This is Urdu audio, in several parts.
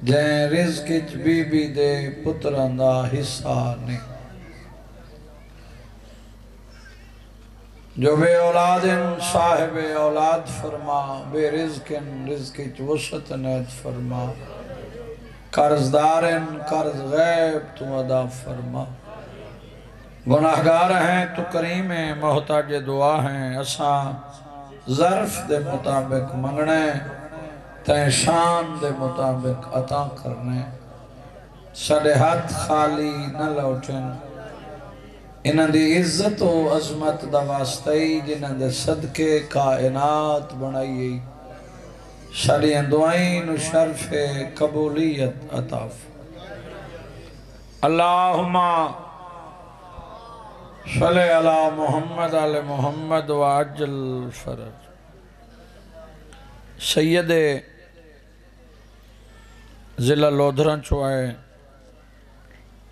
جائیں رزق اچ بی بی دے پتران دا حصہ نے جو بے اولادن صاحب اولاد فرما بے رزقن رزق اچ وسط نیت فرما قرضدارن قرض غیب تو ادا فرما گناہگار ہیں تو کریم ہیں محتاج دعا ہیں اساں ظرف دے مطابق منگنے تین شان دے مطابق عطا کرنے سڑے ہاتھ خالی نہ لوٹن انہاں دی عزت و عظمت دا واسطئی جنہاں دے صدقے کائنات بنائی سڑیاں دعائیں نو شرف قبولیت عطا اللہم صلی علی محمد علی محمد وعجل فرج سید ضلع لودھران چوائے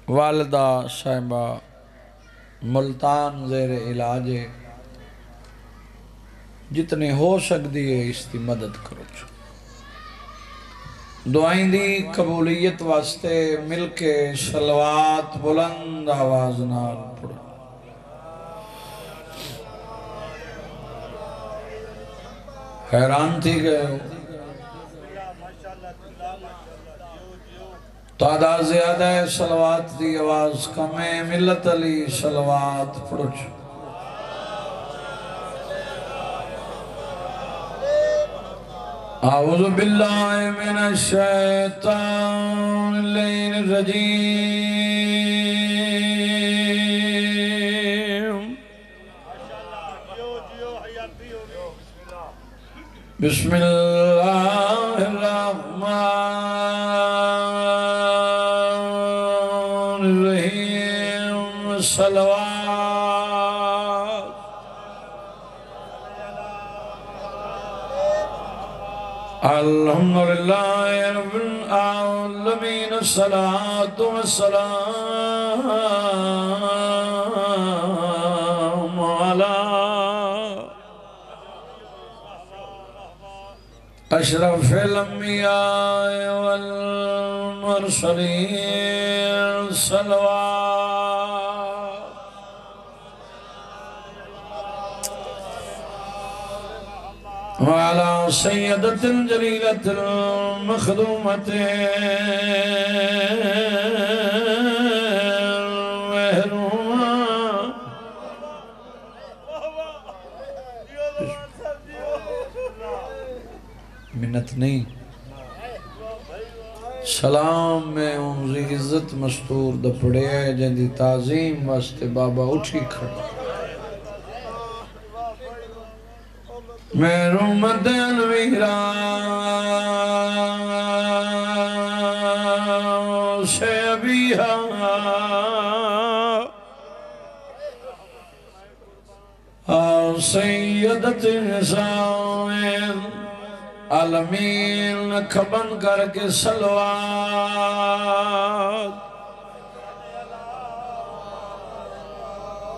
والدہ صاحبہ ملتان زیر علاج جتنے ہو سکتی ہے اس کی مدد کرو دعائیں دی قبولیت واسطے مل کے صلوات بلند آواز نال پڑھو حیران تھی گئے ہو تعداد زیادہ ہے صلوات دی آواز کم ہے ملت علی صلوات پڑھو اعوذ باللہ من الشیطان الرجیم بسم اللہ الرحمن الرحیم صلوات الحمدللہ رب العالمین الصلاة والسلام علی اشرف الانبیاء والمرسلین صلوات وعلى سيدة الجليلة المخدومة المهرومة منت نہیں سلام میں انزی عزت مستور دا پڑے ہیں جن دی تعظیم واسطے بابا اٹھی کھڑا میرو مدن ویران سے ابیہا سیدت نسائن عالمین کھبن کر کے صلوات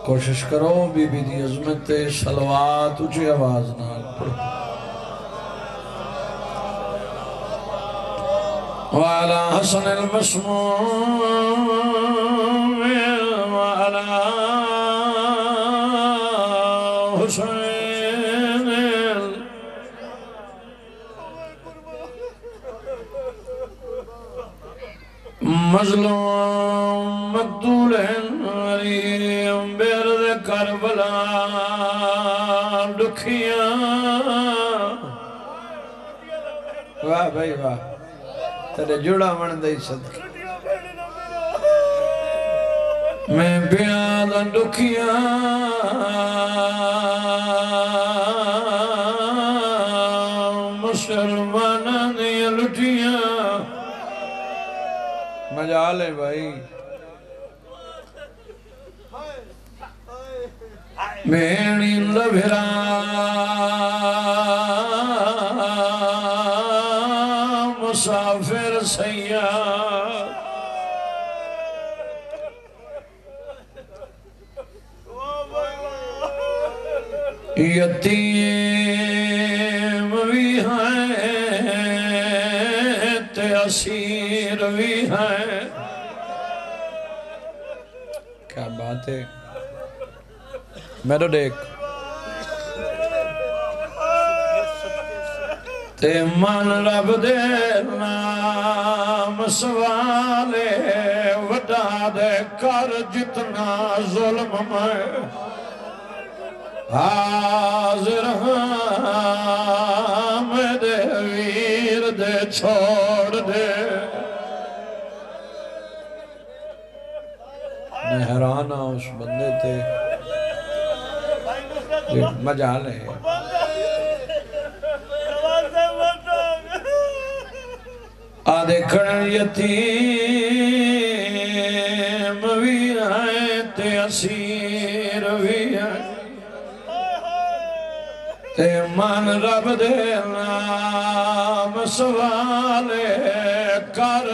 کوشش کرو بی بی دی عظمت صلوات اچھی آواز نال پڑھو وعلى حسن المسموم وعلى حسین مظلوم مقتول علیم بیرد کربلا دکھیاں واہ بھائی واہ تیرے جڑا من دائی صدقی میں بیاد دکھیاں مسلمانہ نے لٹیاں مجال ہے بھائی بینی لبھرا مسافر سیاد یتیم بھی ہیں تے اسیر بھی ہیں کیا بات ہے میرے دیکھ تے من رب دے نام سوالے وڈا دے کر جتنا ظلم میں حاضر ہاں میں دے ویر دے چھوڑ دے میں حیران ہوں اس بندے تھے مجال ہے آدھے کھڑن یتیم بھی ہیں تے اسیر بھی ہیں تے من رب دے نام سوالے کر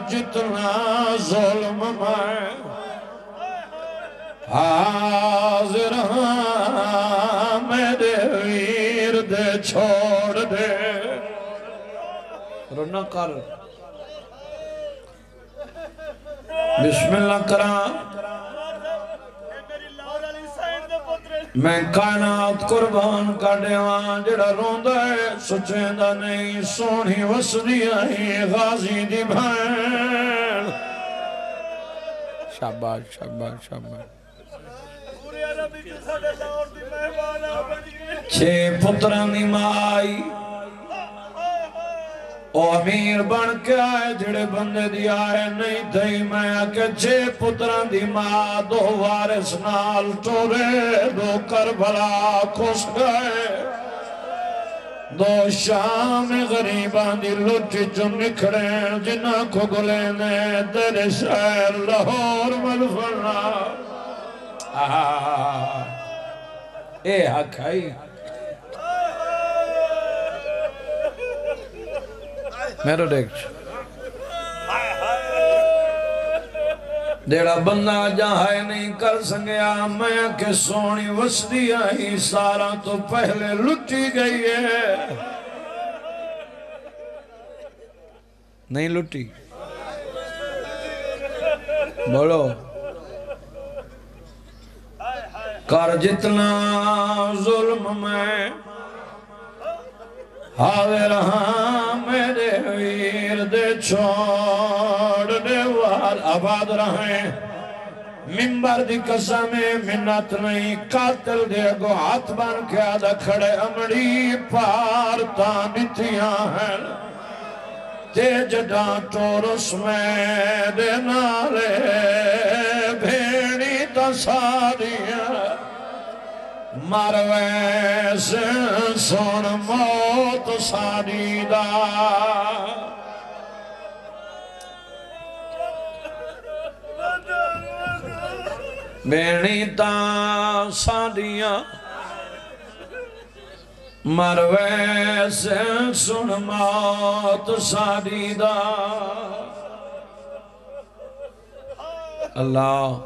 جتنا ظلم میں حاضر ہاں میرے ویر دے چھوڑ دے رونا کر بسم اللہ کرام میں کائنات قربان کا دیوان جڑا روندہ ہے سچیندہ نہیں سونی وسدی آئی غازی دی بھین شاباش شاباش شاباش چھے پتران دی مائی او امیر بن کے آئے جڑے بندے دی آئے نہیں تھی میں کہ چھے پتران دی ماں دو وارث نال ٹورے دو کربلا کھس گئے دو شام غریبان دی لٹی جو نکھڑے جنہ کو گلینے تیرے شہر لاہور ملفرنا اے حق ہے میرا دیکھ دیڑا بندہ جہاں نہیں کر سنگیا میں کہ سونی وسدی آئی سارا تو پہلے لٹی گئی ہے نہیں لٹی بولو کر جتنا ظلم میں حاضر ہاں میرے ویر دے چھوڑ دے وال آباد رہیں ممبر دی قسم منت نہیں قاتل دے گو ہاتھ بن کے آدھا کھڑے امڑی پار تانیتیاں ہیں تیج ڈانٹو رس میں دے نالے بھیڑی تا ساریاں مروے سے سن موت ساری دا بینی تا ساریاں مروے سے سن موت ساری دا اللہ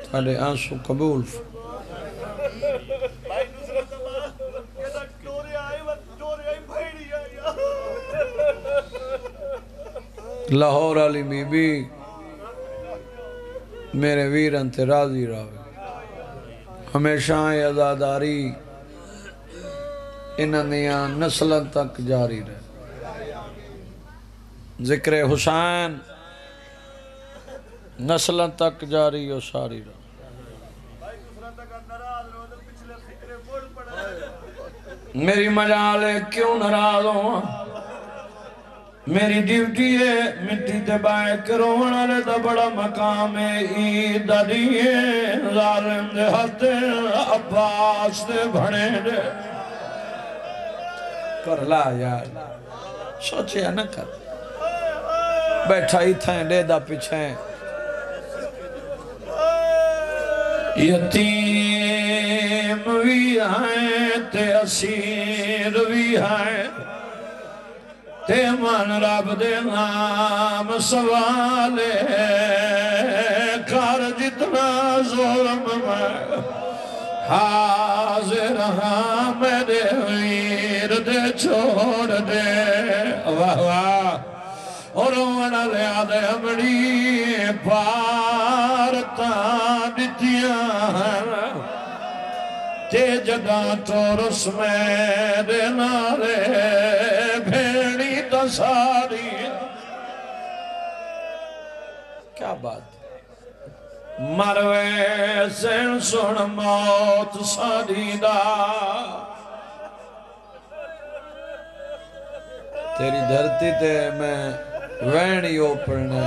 تھوڑے آنسو قبول لاہور علی بی بی میرے ویرن تے راضی راوے ہمیشہ عزاداری انہاں نسلن تک جاری رہے ذکر حسین نسلن تک جاری و ساری رہے میری مجالے کیوں ناراض ہوں میری ڈیوٹی ہے مٹی تے بائے کرونا لے دا بڑا مقام ہے عید دیئے ظالم دے ہاتھے عباس دے بھڑے دے کر لا یار سوچے نہ کر بیٹھا ہی تھا دے دا پچھیں یتیم بھی ہیں تے اسیر بھی ہیں تے من رب دے نام سوالے کر جتنا ظلم میں حاضر ہاں میرے ورد چھوڑ دے واہ واہ اور رونا لیا دے امڑی پارتا دتیاں تے جگہ تو رس میں دے نارے بھیڑی تساری کیا بات مروے سن سن موت ساری دا تیری دھرتی تے میں وینی اوپرنے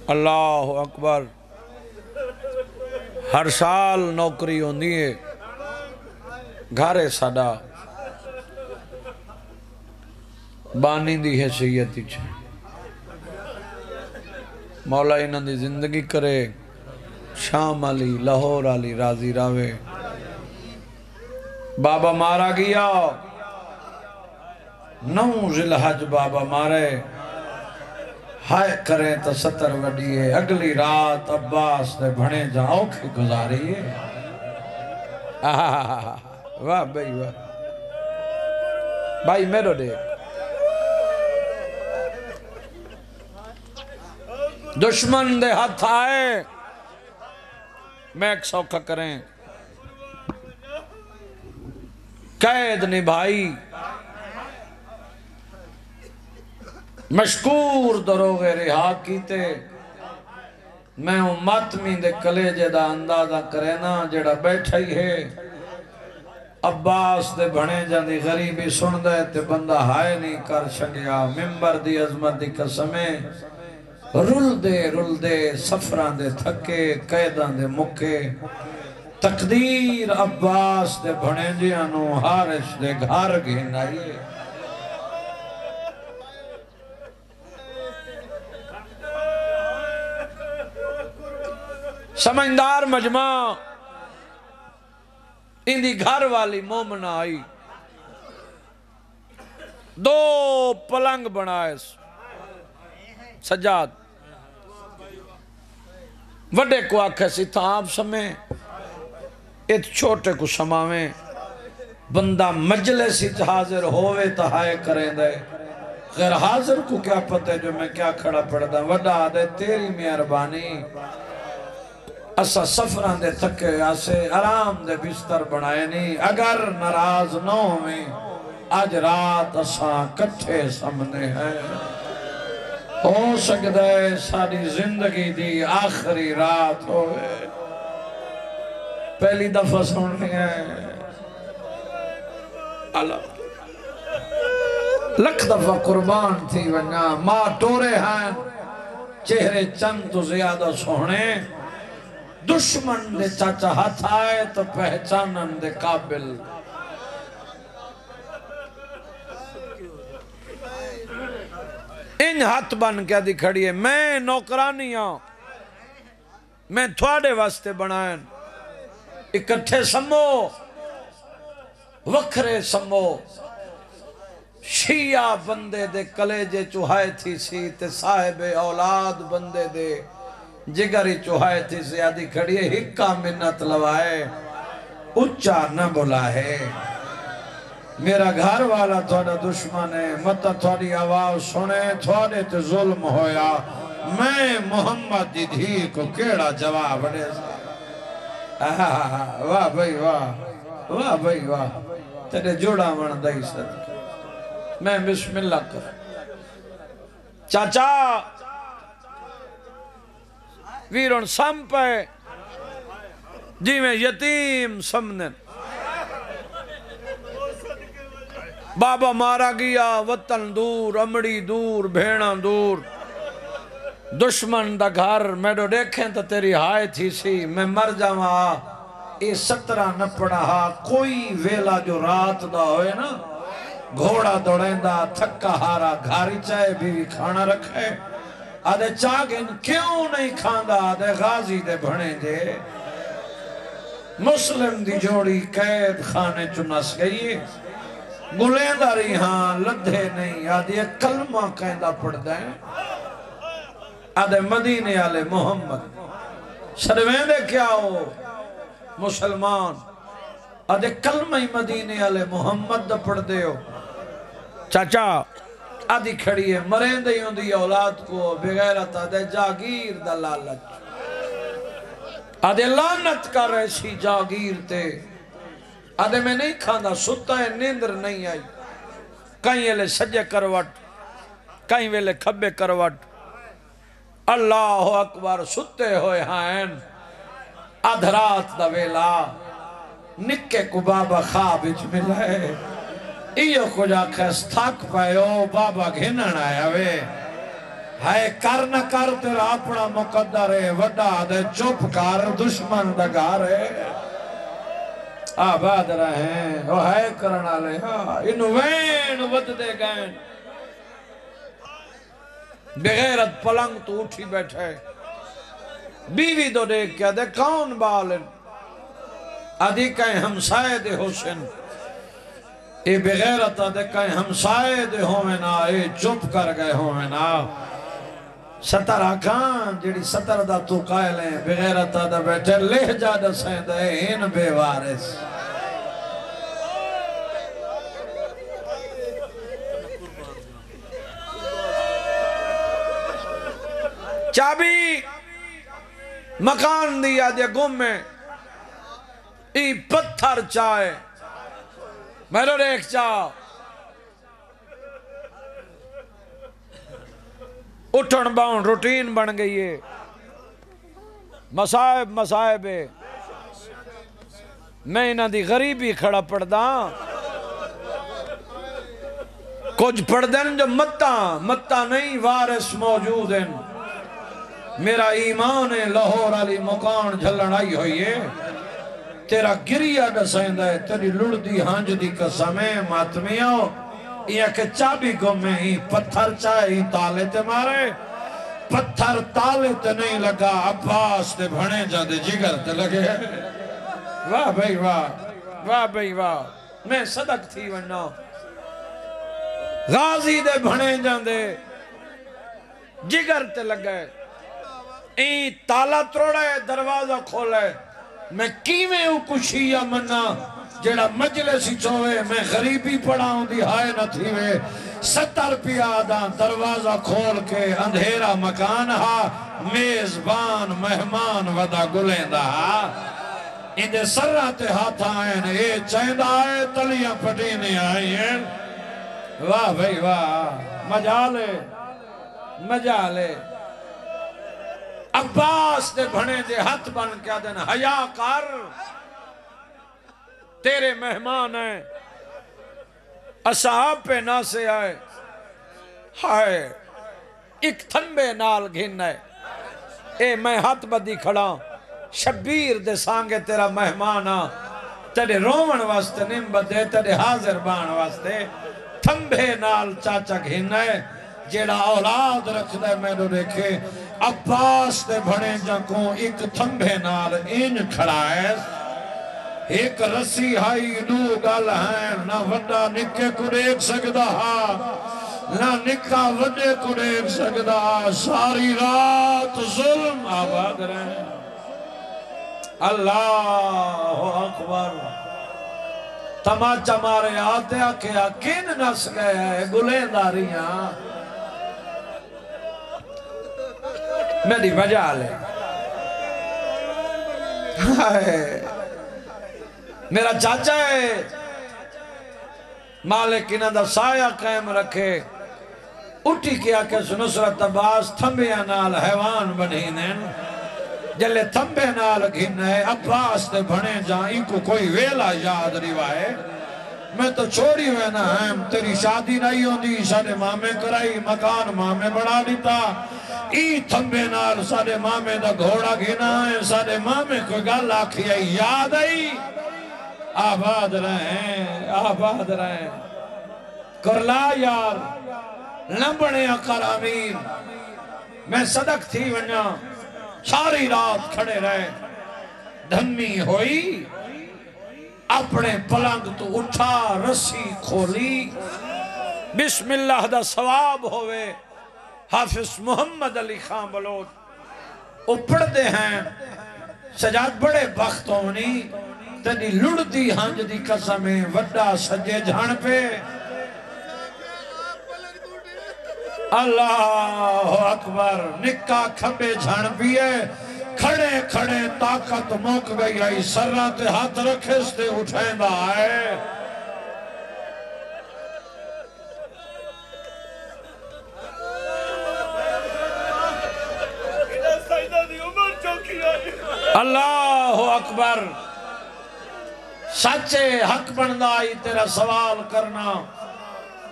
اللہ اکبر ہر سال نوکری ہوندی ہے گھارے ساڑا بانی دی حیثیتی چھے مولا انہاں دی زندگی کرے شام علی لاہور علی راضی راوے بابا مارا گیا 9 ذی الحج بابا مارے ہائے کریں تو 70 وڈی ہے اگلی رات عباس دے بھنے جاؤ کی گزاری ہے واہ بھائی واہ بھائی میرو دیکھ دشمن دے ہاتھ آئے میں ایک سوکھا کریں قید نبھائی مشکور دروغ رہا کیتے میں ماتمی دے کلیجے دا اندازہ کرے نا جڑا بیٹھا ہی ہے عباس دے بھنے جاندی غریبی سن دے تے بندہ ہائے نہیں کر شگیا ممبر دی عظمت دی قسمیں رل دے سفران دے تھکے قیدان دے مکے تقدیر عباس دے بھنے جیانو حارش دے گھار گھن آئیے سمجھدار مجمع اندھی گھر والی مومنہ آئی 2 پلنگ بنائے سجاد وڈے کو آکھے سی تھا آپ سمیں ایت چھوٹے کو سماویں بندہ مجلسی حاضر ہوئے تہائے کریں دے غیر حاضر کو کیا پتہ جو میں کیا کھڑا پڑ دا وڈا دے تیری مہربانی اسا سفران دے تھکے آسے آرام دے بستر بنائے نہیں اگر ناراض نہ ہوئے آج رات اسا کٹھے سامنے ہیں ہو سکتا ہے ساری زندگی دی آخری رات ہوئے پہلی دفعہ سننے ہیں اللہ لکھ دفعہ قربان تھی ونیا ماں ٹورے ہیں چہرے چند تو زیادہ سونے دشمن دے چاچا ہاتھ آئے تو پہچانن دے قابل ان ہاتھ بن کیا دی کھڑی ہے میں نوکرانی ہوں میں تھوڑے واسطے بنائیں اکٹھے سمو وکھرے سمو شیعہ بندے دے کلیجے چوہائے تھی سی تے صاحب اولاد بندے دے جگری چوہائے تھی سی آدھی کھڑی ہے ہکا منت لوائے اچھا نہ بلا ہے میرا گھر والا تھوڑا دشمن ہے مطا تھوڑی آواز سنے تھوڑے تے ظلم ہویا میں محمد دی دھی کو کیڑا جواب دے واہ بھائی واہ بھائی واہ تیرے جوڑا من دائی صدق میں بسم اللہ کر چاچا ویرون سمپے جی میں یتیم سمنن بابا مارا گیا وطن دور امڑی دور بھیڑا دور دشمن دا گھر میڈو دیکھیں تو تیری ہائے تھی سی میں مر جاواں اے 17 نہ پڑا کوئی ویلا جو رات دا ہوئے نا گھوڑا دوڑیں دا تھکا ہارا گھاری چاہے بھی کھانا رکھے آدھے چاگن کیوں نہیں کھاندا آدھے غازی دے بھنے دے مسلم دی جوڑی قید خانے چنس گئی گلیں داری ہاں لدھے نہیں آدھے کلمہ کہندہ پڑھ دیں آدھے مدینے آلے محمد سرویں دے کیا ہو مسلمان آدھے کلمہ مدینے والے محمد دا پڑھ دے ہو چاچا آدھی کھڑی ہے مریں دے ہوں دی اولاد کو بغیرت آدھے جاگیر دا لالچ آدھے لعنت کر ایسی جاگیر تے آدھے میں نہیں کھاندہ ستا ہے نیندر نہیں آئی کہیں ویلے سجے کروٹ کہیں ویلے کھبے کروٹ اللہ اکبر ستے ہوئے ہائیں ادھرات دا ویلا نکے کو بابا خواب اچ ملے ایو کو جا کھس تھک پائے او بابا گھنن آیا وے ہائے کر نہ کر تیرا اپنا مقدر ہے وڈا دے چپ کر دشمن دگار ہے آباد رہیں او ہائے کرنا لے انو وین ود دے گئن بغیرت پلنگ تو اٹھی بیٹھے بیوی دو دیکھ کیا دے کون بالن آدھی کہیں ہمسائے دے حسن اے بغیرت آدھے کہیں ہمسائے دے ہوئنا اے چپ کر گئے ہوئنا ستر آکان جیڑی ستر دا تو قائلیں بغیرت آدھے بیٹھے لہ جا دسیں دے ان بے وارث چابی مکان دیا دیا گم میں ای پتھر چائے میرے ریک چاہ اٹھن باؤن روٹین بن گئی ہے مسائب میں انہاں دی غریبی کھڑا پڑھ دا کچھ پڑھ دیں جو متہ نہیں وارث موجود ہیں میرا ایمان لاہور علی مکان جھلن آئی ہوئی ہے تیرا گریہ ڈسائن دے تیری لڑ دی ہانج دی قسمیں ماتمیاں یہ کہ چابی گم میں ہی پتھر چاہے ہی تالے تے مارے پتھر تالے تے نہیں لگا عباس تے بھنے جا دے جگر تے لگے واہ بھئی واہ بھئی واہ میں صدق تھی ورنہ غازی دے بھنے جا دے جگر تے لگے این تالا تروڑے دروازہ کھولے میں کیویں او کشیہ منا جیڑا مجلسی چوئے میں غریبی پڑھاؤں دی ہائے نہ تھیوے 70 پیادہ دروازہ کھول کے اندھیرا مکان ہا میزبان مہمان ودا گلیں دا اندے سرات ہاتھ آئین اے چیندہ آئے تلیاں پٹینے آئین واہ بھئی واہ مجالے عباس دے بھنے دے ہاتھ بن کیا دینا حیا کر تیرے مہمان ہیں اصحاب پہ نہ سے آئے ہائے ایک تھنبے نال گھن ہے اے میں ہاتھ بدی کھڑا شبیر دے سانگے تیرا مہمان آ تیرے رومن واسطے نمبت دے تیرے حاضر بان واسطے تھنبے نال چاچا گھن ہے جیڑا اولاد رکھ دے میں نے دیکھے عباس دے بھنے جنکوں ایک تھنبے نال ان کھڑا ہے ایک رسی ہائی دو گل ہیں نہ وڈا نکے کو دیکھ سکتا نہ نکا وڈے کو دیکھ سکتا ساری رات ظلم آباد رہے اللہ اکبر تماچا مارے آتے آکھیا کن نس گئے ہیں گلیں داریاں میری مجال ہے میرا چاچا ہے مالک انہ دا سایہ قائم رکھے اٹھی کیا کہ نصرت عباس تھمبیاں نال حیوان بنینن جلے تھمبے نال گھنے عباس دے بھنے جائیں ان کو کوئی ویلا یاد روائے میں تو چھوڑی ہوئے نا ہم تیری شادی نہیں ہوندی سارے مامے کرائی مکان مامے بڑھا دیتا ای تھمبے نال سارے مامے دا گھوڑا گھنا ہے سارے مامے کوئی گل آکھی ہے یاد آئی آباد رہیں کرلا یار لمبنے اکر امین میں صدق تھی ونیا ساری رات کھڑے رہے دھمی ہوئی اپنے پلنگ تو اٹھا رسی کھولی بسم اللہ دا ثواب ہوئے حافظ محمد علی خان بلوچ اپڑ دے ہیں سجاد بڑے بخت ہونی تنی لڑتی ہنج دی قسمیں وڈا سجے جھان پہ اللہ اکبر نکا کھبے جھان پیے کھڑے کھڑے طاقت موک گئی آئی سرات ہاتھ رکھے ستے اٹھائیں دا آئے اللہ اکبر سچے حق بندائی تیرا سوال کرنا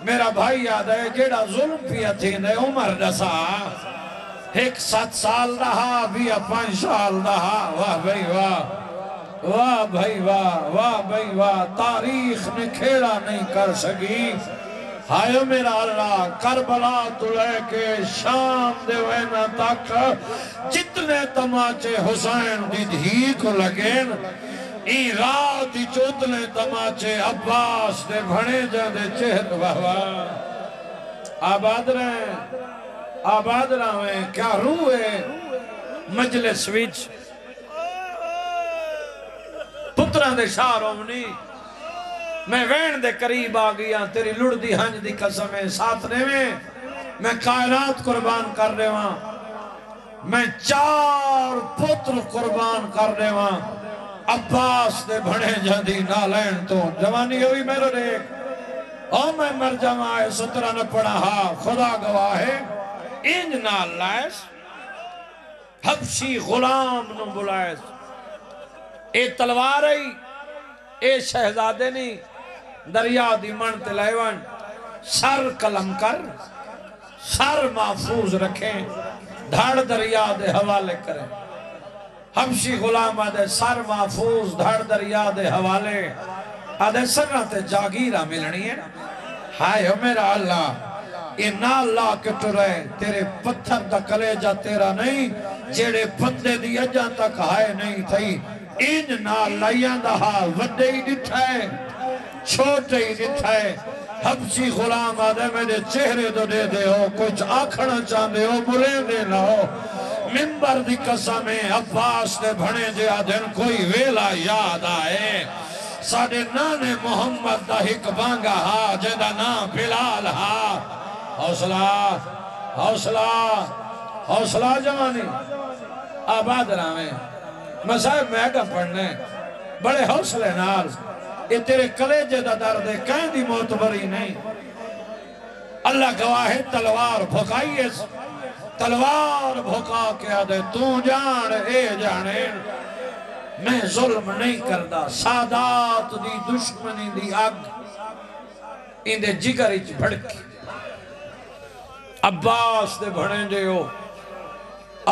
میرا بھائی یاد ہے جیڑا ظلم پیا تھی نے عمر جسا ایک 7 سال رہا بھی 5 سال رہا واہ بھائی واہ واہ بھائی واہ واہ بھائی واہ تاریخ نے کھیڑا نہیں کر سکی ہائے میرا اللہ کربلا تو لے کے شام دے وینا تک جتنے تماچے حسین دی دھی کو لگین این رات ہی چوتنے تماچے عباس دے بھنے جاندے چہت بہوا آباد رہیں کیا روح ہے مجلس وچ پتران دے شاہ منی میں وین دے قریب آگیا تیری لڑ دی ہنج دی قسمیں ساتھ میں کائنات قربان کر رہے وہاں میں 4 پتر قربان کر رہے وہاں عباس دے بھڑے جاندی نالین تو جوانی ہوئی میرے دیکھ او میں مر جمائے 17 نہ پڑھا ہاں خدا گواہ ہے انج نال لائس حبشی غلام نو بلائس اے تلوار ای اے شہزادے نہیں دریا دی منت لائیوان سر قلم کر سر محفوظ رکھیں دھڑ دریا دے حوالے کریں حبشی غلام آدھے سر محفوظ دھڑ دریا دے حوالے آدھے سرنت جاگیرہ ملنی ہے ہائے میرا اللہ انا اللہ کٹو رہے تیرے پتھر دا کلیجہ تیرا نہیں جیڑے بندے دی اجاں تک ہائے نہیں تھی ان نا لائیاں دہا وڈے ہی ڈٹھائے چھوٹے ہی ڈٹھائے حبشی غلام آدھے میرے چہرے دو دے دے ہو کچھ آکھنا چاندے ہو مرے دے نہ ہو منبر دی قسمیں عباس نے بھنے دے آدھن کوئی ویلا یاد آئے ساڑھے نانے محمد دا ہک بانگا ہا جیدہ نام بلال ہا حوصلہ حوصلہ حوصلہ جوانی آباد رہے مذہب میں آگا پڑھنے بڑے حوصلے نال یہ تیرے کلیجے دا درد ہے کہیں دی معتبری نہیں اللہ گواہ تلوار بھکائیے تلوار بھکا کے آدھے تو جان اے جانے میں ظلم نہیں کردہ سادات دی دشمنی دی آگ ان دے جگر اچ بھڑکی عباس دے بھڑیں دے ہو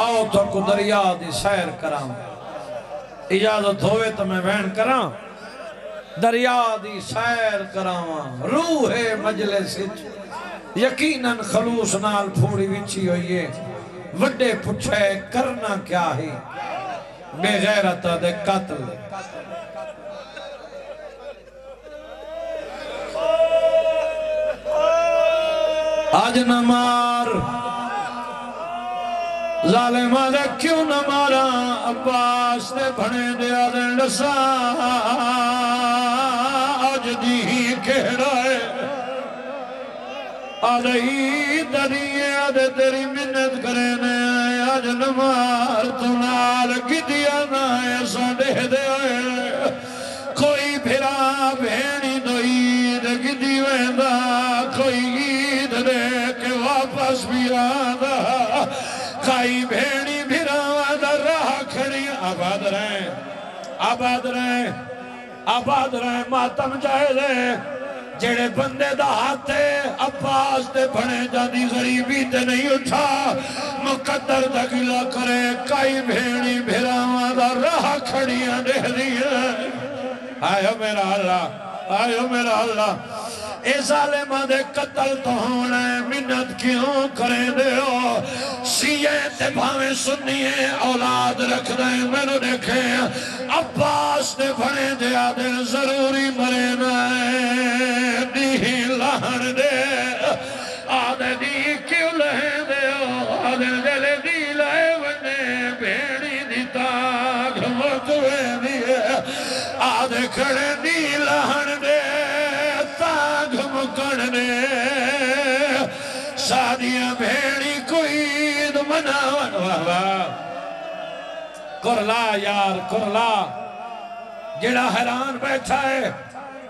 آؤ تو کو دریا دی سیر کرام اجازت ہوئے تو میں بین کرام دریا دی سیر کرام روح مجلس یقیناً خلوص نال پھوڑی وچی ہوئیے وڈے پچھے کرنا کیا ہی بے غیرت دے قتل آج نہ مار ظالمہ دے کیوں نہ مارا عباس دے بھنے دے آدھن لسا آج دی ہی کہڑا ہے آدھے ہی دریئے آدھے تیری منت کرنے آج نہ مار تو نال گدیا نہ ایسا دے دے کوئی بھرا بھینی دو عید گدی ویندہ کوئی عید دے کے واپس بھی آدھا کائی بھینی بھرا آدھا راہ کھڑی آباد رہیں آباد رہیں آباد رہیں ماتم جائے دے جڑے بندے دا ہاتھے عباس دے بھنے جانی غریبی تے نہیں اٹھا مقدر دا گلا کرے کائی بھینی بھراواں دا راہ کھڑیاں دے دیا آئیو میرا اللہ آئیو میرا اللہ اے ظالمہ دے قتل تو ہونا ہے منت کیوں کرے دے ہو سیئے تے بھاویں سنیے اولاد رکھ دیں میں نے دیکھے عباس دے بھنے دے آدھے ضروری مرے نائے دی لہن دے آدھے دی کیوں لہن دے آدھے دلے دی لائے ونے بھیڑی دی تاگ کھڑے نی لہن دے تاگ مکن دے سادیاں بھیڑی کوئی مناون کرلا یار کرلا جڑا حیران بیٹھا ہے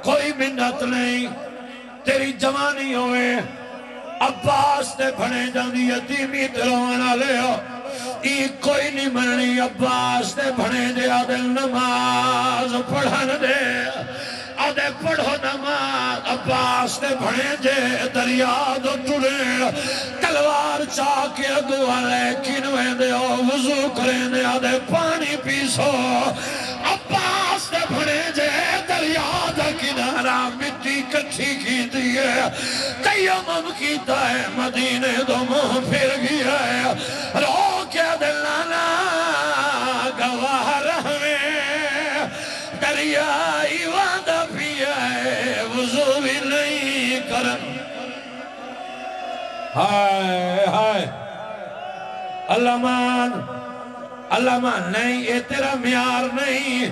کوئی منت نہیں تیری جوانی ہوئے عباس نے بھنے جاندی یتیمی دلوانا لے ہو کوئی نہیں مننی عباس نے بھنے دے آدھے نماز پڑھن دے آدھے پڑھو نماز عباس نے بھنے جے دریا دو ٹرے تلوار چاکے اگوا لیکن ویندے ہو وضو کریں دے آدھے پانی پیسو عباس نے بھنے جے دریا دا کنارہ مٹی کٹھی کی دیئے تیمم کیتا ہے مدینے دو منہ پھر گیا ہے رو کیا دلانا گواہ رہویں دریائی وعدہ پیا ہے وضو بھی نہیں کرن ہائے ہائے اللہ مان نہیں یہ تیرا میار نہیں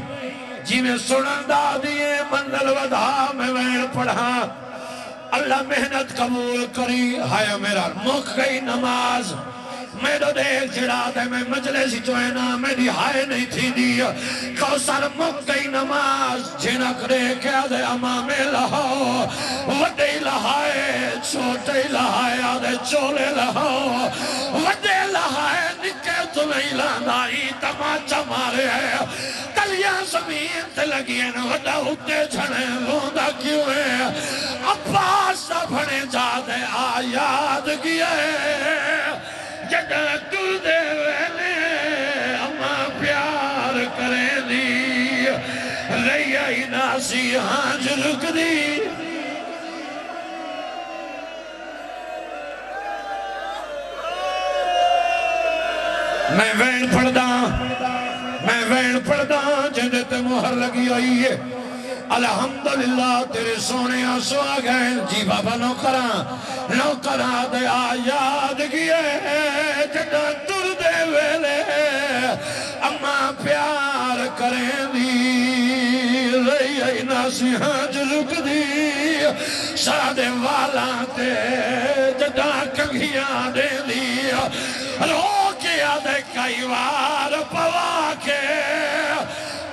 جی میں سنن دا دیئے منزل ودا میں وین پڑھا اللہ محنت قبول کری ہائے میرا مک گئی نماز میں تو دیکھ چھڑا دے میں مجلسی چوئینا میں دی ہائے نہیں تھی دی کوثر مک گئی نماز جھنک دے کیا دے امام لہو وڈے لہائے چھوٹے لہائے آدھے چولے لہو وڈے لہائے نکے تمہیں لاندائی تماچا مارے ہے تلیاں زمین تے لگی ہیں وڈا ہوتے جھنے لوندہ کیوں ہے عباس نہ بھنے جا دے آیاد کیا ہے جدہ تل دے ویلے اما پیار کریں دی رئی ناسی ہانج رک دی میں وین پڑھدا جندے تے مہر لگی ہوئی ہے الحمدللہ تیرے سونے آسو آگئے جی بابا نوکران دے آیاد کیے جدہ تر دے ویلے اما پیار کریں دی رئی ناسی ہانج رک دی سادے والا تے جدہ کنگھیاں دے دی رو کے آدھے کئی وار پوا کے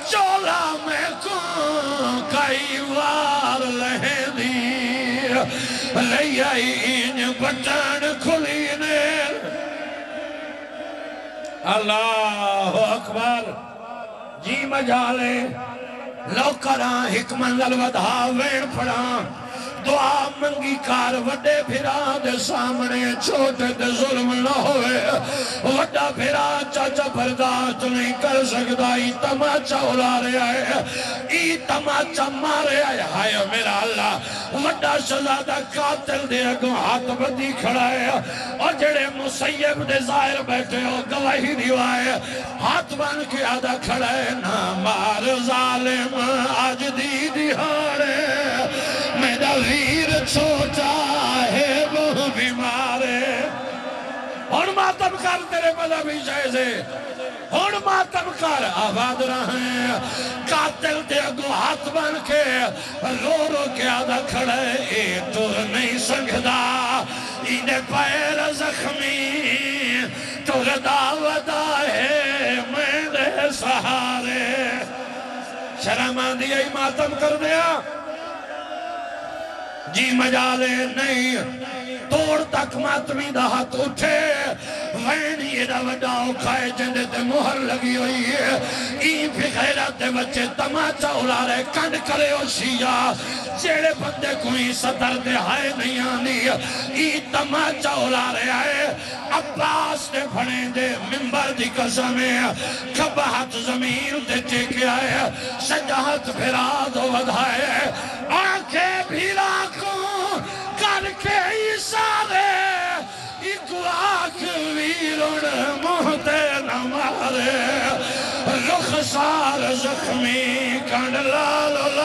چولا میں کون کئی وار لہے دی لئی این بٹن کھلی نے اللہ اکبر جی مجالے لوکران حکمن للودھا وین پڑھان دعا منگی کار وڈے بھرا دے سامنے چھوٹے دے ظلم نہ ہوئے وڈا بھرا چاچا برداشت نہیں کر سکتا ای تماچا اڑا رہے آئے ای تماچا مارے آئے ہائے میرا اللہ وڈا شہزادہ قاتل دے اگوں ہاتھ بدی کھڑا ہے اور جڑے مسیب دے ظاہر بیٹھے ہو گواہی دیوائے ہاتھ بن کے آدھا کھڑا ہے نا مار ظالم آج دی دہاڑے میرا ویر چھوٹا ہے وہ بیمارے اور ماتم کر تیرے مذہبی جائزے اور ماتم کر آباد رہے قاتل دے اگو ہاتھ بن کے رو رو کے آدھا کھڑے اے تور نہیں سنگھدا انہیں پیر زخمی تور دعوتہ ہے میرے سہارے شرم آندھی ای ماتم کر دیا جی مجالے نہیں توڑ تک ماتمی دا ہاتھ اٹھے وینی ایڈا وڈاؤ کھائے جندے تے مہر لگی ہوئی ہے این پھر غیرت دے بچے تماچا اڑا رہے کنڈ کرے ہو شیعہ جیڑے بندے کوئی صدر دے ہائے نہیں آنی این تماچا اڑا رہے آئے عباس نے بھنے دے ممبر دی قسمیں کھبا ہاتھ زمین دے ٹیکے آئے سجاہت پھرا دو ودھائے آنکھیں بھیرا کو کر کے اشارے ایک آنکھ ویرون مہتے نہ مارے رخ سار زخمی کنڈ لالو